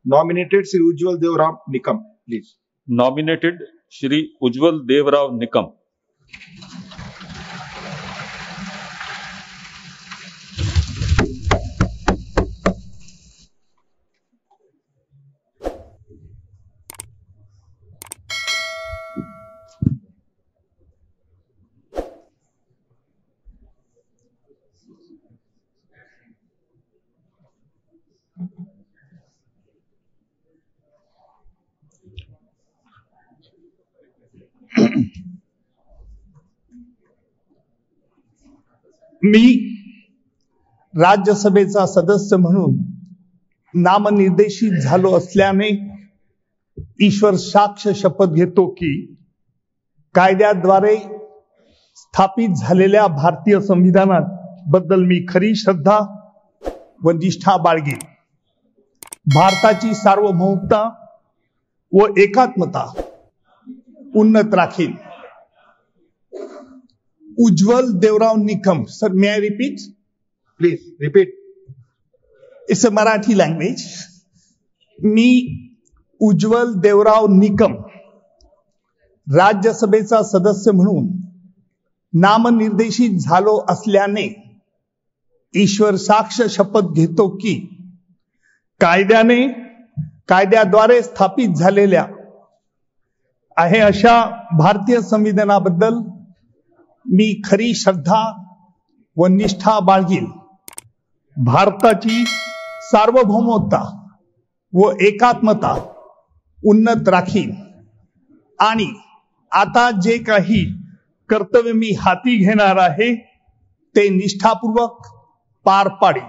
Nominated Sri Ujjwal Devram Nikam, please. Nominated Shri Ujjwal Devrao Nikam. मी राज्यसभेचा सदस्य म्हणून नामनिर्देशित झालो असल्याने ईश्वर साक्ष शपथ घेतो की कायद्याद्वारे स्थापित झालेल्या भारतीय संविधानात बद्दल मी खरी श्रद्धा व निष्ठा बाळगेन. भारताची सार्वभौमता व एकात्मता उन्नत Rakhine. Ujjwal Devrao Nikam. Sir, may I repeat? Please repeat. It's a Marathi language. मी उज्ज्वल देवराव निकम राज्यसभेचा सदस्य म्हणून नामनिर्देशित झालो असल्याने ईश्वर साक्ष शपथ घेतो की कायद्याद्वारे स्थापित झालेल्या आहे अशा भारतीय संविधानाबद्दल मी खरी श्रद्धा व निष्ठा बाळगीन. भारताची सार्वभौमता व एकात्मता उन्नत राखीन आणि आता जे काही कर्तव्य मी हाती घेणार आहे ते निष्ठापूर्वक पार पाडेन.